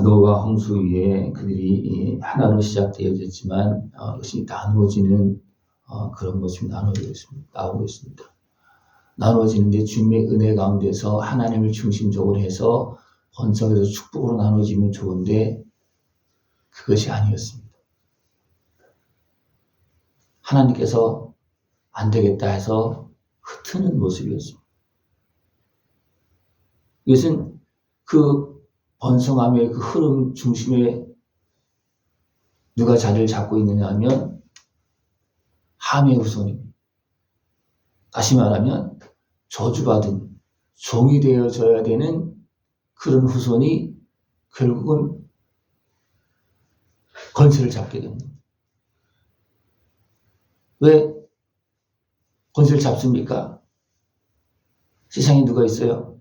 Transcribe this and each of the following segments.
노아가 홍수 위에 그들이 하나로 시작되어졌지만 이것이 나누어지는 그런 모습이 나오고 있습니다. 나누어지는데 주님의 은혜 가운데서 하나님을 중심적으로 해서 번성해서 축복으로 나누어지면 좋은데 그것이 아니었습니다. 하나님께서 안 되겠다 해서 흩트는 모습이었습니다. 이것은 그 번성함의 그 흐름 중심에 누가 자리를 잡고 있느냐 하면 함의 후손입니다. 다시 말하면 저주받은 종이 되어져야 되는 그런 후손이 결국은 권세를 잡게 됩니다. 왜 권세를 잡습니까? 세상에 누가 있어요?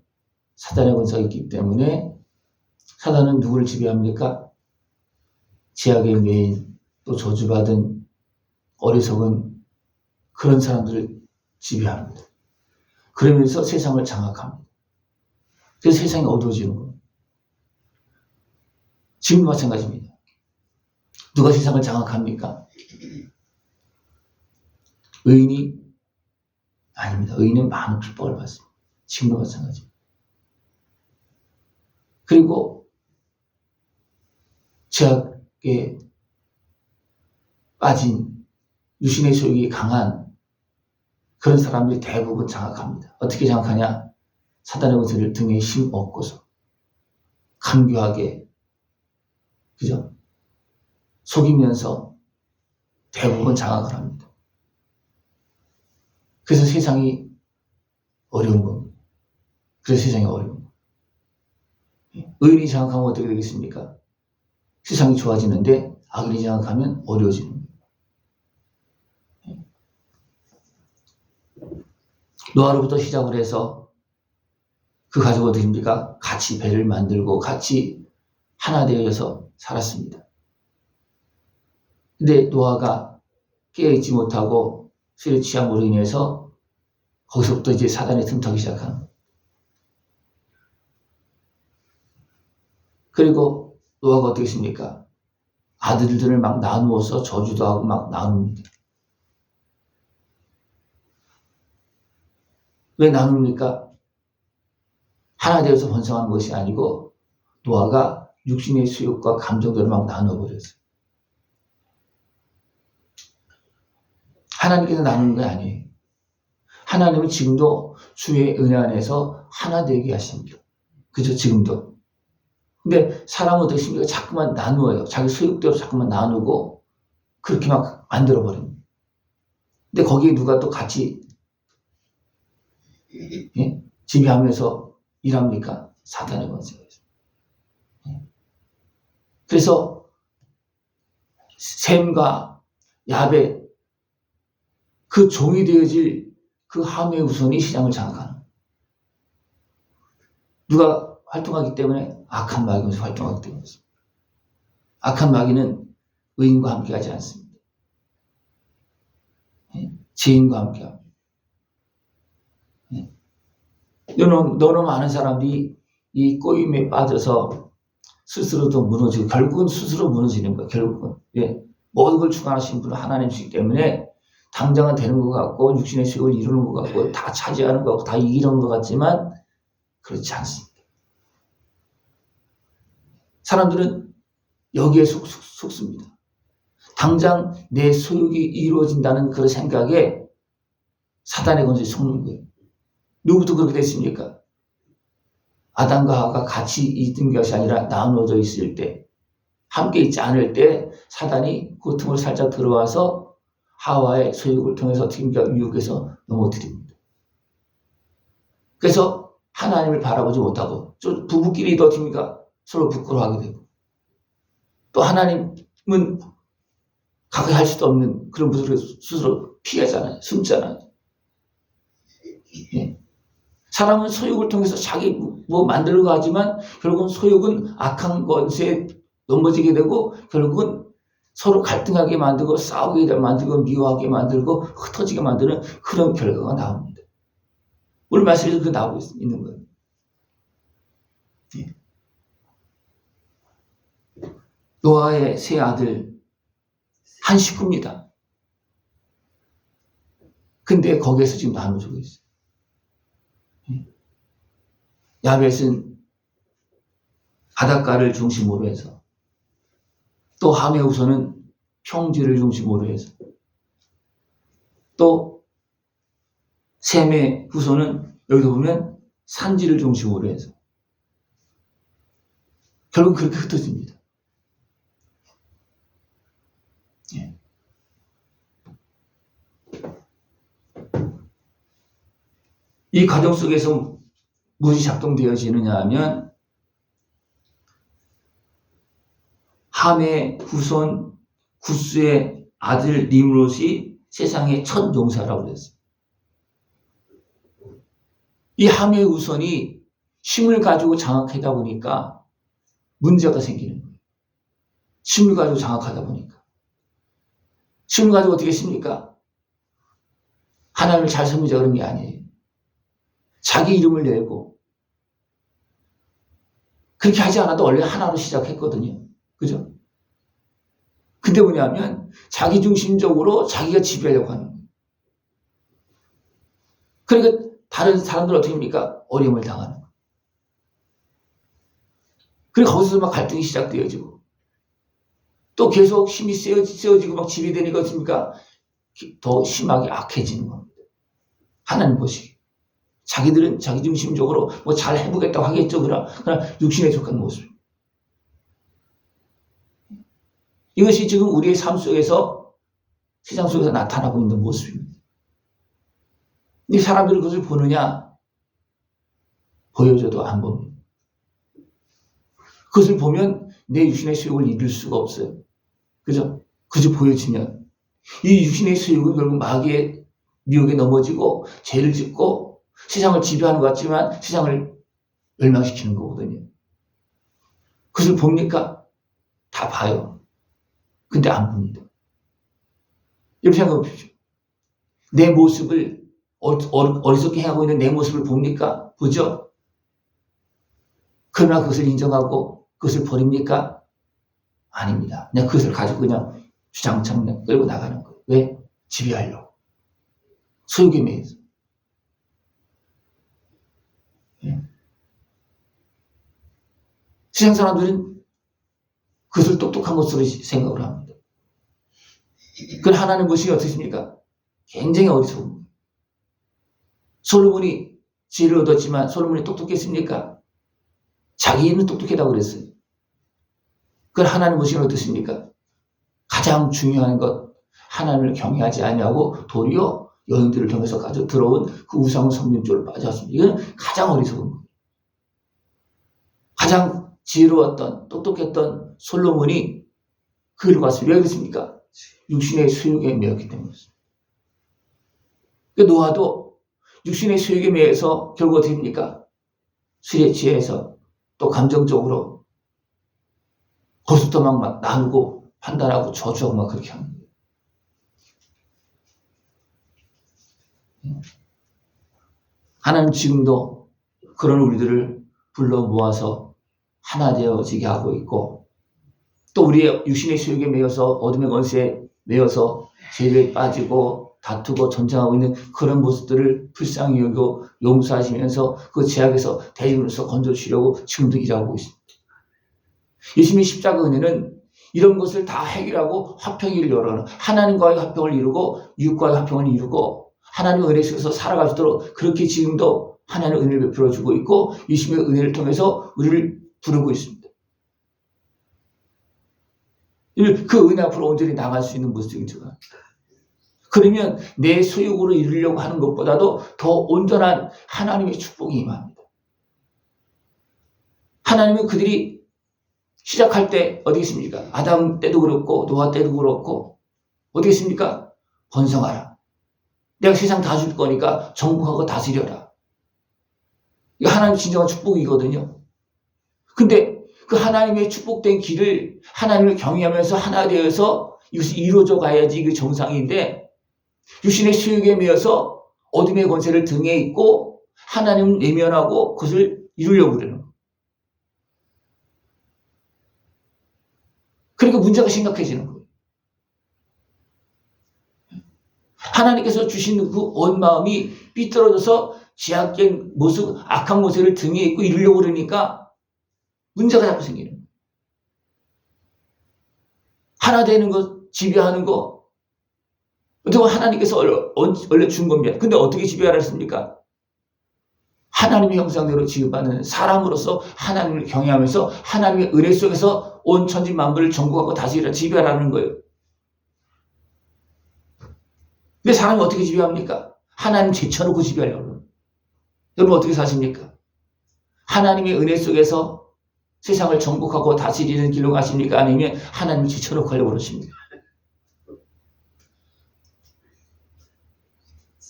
사단의 권세가 있기 때문에. 사단은 누구를 지배합니까? 제약의 메인, 또 저주받은 어리석은 그런 사람들을 지배합니다. 그러면서 세상을 장악합니다. 그래서 세상이 어두워지는 겁니다. 지금도 마찬가지입니다. 누가 세상을 장악합니까? 의인이 아닙니다. 의인은 많은 축복을 받습니다. 지금도 마찬가지입니다. 그리고 죄악에 빠진 유신의 소욕이 강한 그런 사람들이 대부분 장악합니다. 어떻게 장악하냐? 사단의 권세를 등에 힘 얻고서 간교하게, 그죠? 속이면서 대부분 장악을 합니다. 그래서 세상이 어려운 겁니다. 그래서 세상이 어려운 겁니다. 의인이 장악하면 어떻게 되겠습니까? 세상이 좋아지는데 악인이 장악하면 어려워지는 겁니다. 노아로부터 시작을 해서 그 가족은 어떻습니까? 같이 배를 만들고 같이 하나 되어서 살았습니다. 근데 노아가 깨어있지 못하고 술에 취함으로 인해서 거기서부터 이제 사단이 틈타기 시작하는 거예요. 그리고 노아가 어떻게 했습니까? 아들들을 막 나누어서 저주도 하고 막 나눕니다. 왜 나눕니까? 하나 되어서 번성한 것이 아니고 노아가 육신의 수욕과 감정들을 막 나눠버렸어요. 하나님께서 나누는 게 아니에요. 하나님은 지금도 주의 은혜 안에서 하나 되게 하십니다. 그죠? 지금도. 근데 사람은 어떻게 했습니까? 자꾸만 나누어요. 자기 소욕대로 자꾸만 나누고 그렇게 막 만들어버립니다. 근데 거기에 누가 또 같이 지배하면서 일합니까? 사단의 권세가 있어요. 그래서 셈과 야벳 그 종이 되어질 그 함의 후손이 시장을 장악하는 거예요. 누가 활동하기 때문에? 악한 마귀가 활동하기 때문에. 악한 마귀는 의인과 함께하지 않습니다. 죄인과 함께합니다. 너무 많은 사람들이 이 꼬임에 빠져서 스스로도 무너지고 결국은 스스로 무너지는 거예요. 결국은 모든 걸 주관하신 분은 하나님이시기 때문에 당장은 되는 것 같고 육신의 수욕을 이루는 것 같고 다 차지하는 것 같고 다 이기는 것 같지만 그렇지 않습니다. 사람들은 여기에 속습니다. 당장 내 소욕이 이루어진다는 그런 생각에 사단의 권세에 속는 거예요. 누구부터 그렇게 됐습니까? 아담과 하와가 같이 있던 것이 아니라 나누어져 있을 때, 함께 있지 않을 때 사단이 그 틈을 살짝 들어와서 하와의 소욕을 통해서 어떻게 유혹해서 넘어뜨립니다. 그래서 하나님을 바라보지 못하고 부부끼리도 어떻게 서로 부끄러워하게 되고 또 하나님은 가까이 할 수도 없는 그런 모습을 스스로 피하잖아요. 숨잖아요. 사람은 소욕을 통해서 자기 뭐 만들려고 하지만 결국은 소욕은 악한 것에 넘어지게 되고 결국은 서로 갈등하게 만들고 싸우게 만들고 미워하게 만들고 흩어지게 만드는 그런 결과가 나옵니다. 오늘 말씀에서 그 나오고 있는 거예요. 노아의 세 아들 한 식구입니다. 근데 거기에서 지금 나눠주고 있어요. 야벳은 바닷가를 중심으로 해서, 또 함의 후손은 평지를 중심으로 해서, 또 셈의 후손은 여기서 보면 산지를 중심으로 해서 결국 그렇게 흩어집니다. 예. 이 과정 속에서 무엇이 작동되어지느냐 하면 함의 후손 구스의 아들 니므롯이 세상의 첫 용사라고 그랬어요. 이 함의 후손이 힘을 가지고 장악하다 보니까 문제가 생기는 거예요. 힘을 가지고 장악하다 보니까. 힘을 가지고 어떻게 했습니까? 하나님을 잘 섬기자 그런 게 아니에요. 자기 이름을 내고, 그렇게 하지 않아도 원래 하나로 시작했거든요. 그죠? 근데 뭐냐면 자기 중심적으로 자기가 지배하려고 하는 거예요. 그러니까 다른 사람들 어떻게 합니까? 어려움을 당하는 거예요. 그리고 거기서 막 갈등이 시작되어지고, 또 계속 힘이 세워지고 막 지배되니까 어떻습니까? 더 심하게 악해지는 겁니다. 하나님 보시기. 자기들은 자기 중심적으로 뭐 잘 해보겠다고 하겠죠. 그러나 육신에 속한 모습. 이것이 지금 우리의 삶 속에서, 세상 속에서 나타나고 있는 모습입니다. 이 사람들이 그것을 보느냐? 보여줘도 안 봅니다. 그것을 보면 내 육신의 수욕을 이룰 수가 없어요. 그죠? 그저 보여지면. 이 육신의 수욕은 결국 마귀의 미혹에 넘어지고 죄를 짓고 세상을 지배하는 것 같지만 세상을 멸망시키는 거거든요. 그것을 봅니까? 다 봐요. 근데 안 봅니다. 이렇게 생각해 보십시오. 내 모습을 어리석게 행하고 있는 내 모습을 봅니까? 보죠? 그러나 그것을 인정하고 그것을 버립니까? 아닙니다. 그냥 그것을 가지고 그냥 주장창 그냥 끌고 나가는 거예요. 왜? 지배하려고. 소유에 매여서. 예. 세상 사람들은 그것을 똑똑한 것으로 생각을 합니다. 그건 하나님 보시기에 어떻습니까? 굉장히 어리석은 거예요. 솔로몬이 지혜를 얻었지만 솔로몬이 똑똑했습니까? 자기는 똑똑하다고 그랬어요. 그걸 하나님 보시기에 어떻습니까? 가장 중요한 것, 하나님을 경외하지 아니하고 도리어 여인들을 통해서 가져 들어온 그 우상을 섬기는 쪽으로 빠졌습니다. 이건 가장 어리석은 거예요. 가장 지혜로웠던 똑똑했던 솔로몬이 그 길을 갔습니다. 왜 그랬습니까? 육신의 수욕에 매였기 때문이었습니다. 노아도 육신의 수욕에 매여서 결국 어떻게 됩니까? 술에 취해서 또 감정적으로 거기서부터 막 나누고 판단하고 저주하고 막 그렇게 하는 거예요. 하나님 지금도 그런 우리들을 불러 모아서 하나 되어지게 하고 있고, 또 우리의 육신의 수욕에 매여서 어둠의 권세에 매여서 죄에 빠지고 다투고 전쟁하고 있는 그런 모습들을 불쌍히 여기고 용서하시면서 그 죄악에서 대리로서 건져주시려고 지금도 일하고 있습니다. 예수님의 십자가 은혜는 이런 것을 다 해결하고 화평을 열어는, 하나님과의 화평을 이루고 이웃과의 화평을 이루고 하나님의 은혜 속에서 살아갈 수 있도록 그렇게 지금도 하나님의 은혜를 베풀어주고 있고 예수님의 은혜를 통해서 우리를 부르고 있습니다. 그 은혜 앞으로 온전히 나갈 수 있는 모습이 있죠. 그러면 내 소욕으로 이루려고 하는 것보다도 더 온전한 하나님의 축복이 임합니다. 하나님은 그들이 시작할 때 어디 있습니까? 아담 때도 그렇고 노아 때도 그렇고 어디 있습니까? 번성하라. 내가 세상 다 줄 거니까 정복하고 다스려라. 이거 하나님의 진정한 축복이거든요. 근데 그 하나님의 축복된 길을 하나님을 경외하면서 하나 되어서 이것이 이루어져 가야지 그 정상인데, 육신의 수욕에 매여서 어둠의 권세를 등에 입고 하나님을 내면하고 그것을 이루려고 그러는 거예요. 그러니까 문제가 심각해지는 거예요. 하나님께서 주신 그 온 마음이 삐뚤어져서 죄악된 모습, 악한 모습을 등에 입고 이루려고 그러니까 문제가 자꾸 생기는 거예요. 하나 되는 것, 지배하는 거, 어떻게 하나님께서 원래 준 겁니다. 근데 어떻게 지배하라 했습니까? 하나님의 형상대로 지급받는 사람으로서 하나님을 경외하면서 하나님의 은혜 속에서 온 천지 만물을 정복하고 다시 지배하라는 거예요. 근데 사람이 어떻게 지배합니까? 하나님 제쳐놓고 지배하려고 그래요. 여러분 어떻게 사십니까? 하나님의 은혜 속에서 세상을 정복하고 다스리는 길로 가십니까? 아니면 하나님이 제쳐놓고 하려고 그러십니까?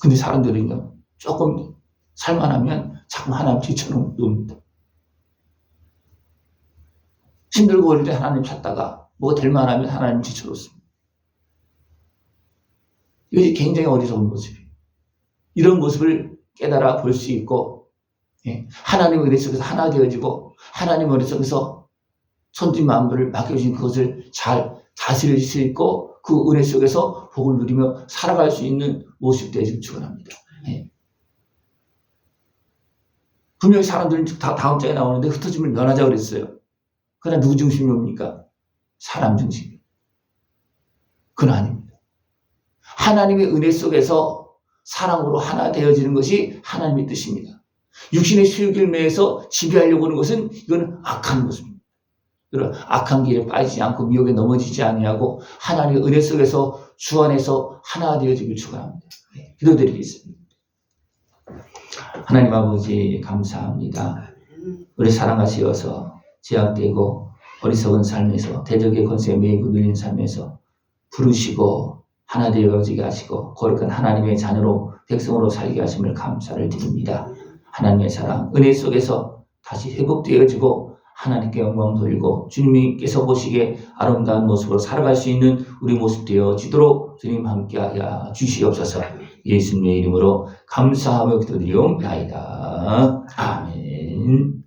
근데 사람들은요, 조금 살만하면 자꾸 하나님 제쳐놓습니다. 힘들고 어릴 때 하나님 찾다가 뭐가 될 만하면 하나님 제쳐놓습니다. 이것이 굉장히 어리석은 모습이에요. 이런 모습을 깨달아 볼 수 있고, 하나님의 은혜 속에서 하나 되어지고, 하나님의 은혜 속에서 천지 만물을 맡겨주신 그것을 잘 다스릴 수 있고, 그 은혜 속에서 복을 누리며 살아갈 수 있는 모습이 되기를 축원합니다. 분명히 사람들은 다 다음 장에 나오는데 흩어짐을 면하자고 그랬어요. 그러나 누구 중심입니까? 사람 중심. 그건 아닙니다. 하나님의 은혜 속에서 사랑으로 하나 되어지는 것이 하나님의 뜻입니다. 육신의 수욕을 매해서 지배하려고 하는 것은 이건 악한 모습입니다. 그런 악한 길에 빠지지 않고 미혹에 넘어지지 아니하고 하나님의 은혜 속에서 주 안에서 하나 되어지길 축원합니다. 기도드리겠습니다. 하나님 아버지 감사합니다. 우리 사랑하시어서 제약되고 어리석은 삶에서 대적의 권세에 매이고 눌린 삶에서 부르시고 하나 되어지게 하시고 거룩한 하나님의 자녀로 백성으로 살게 하심을 감사를 드립니다. 하나님의 사랑 은혜 속에서 다시 회복되어지고 하나님께 영광 돌리고 주님께서 보시기에 아름다운 모습으로 살아갈 수 있는 우리 모습 되어지도록 주님 함께하여 주시옵소서. 예수님의 이름으로 감사하며 기도드리옵나이다. 아멘.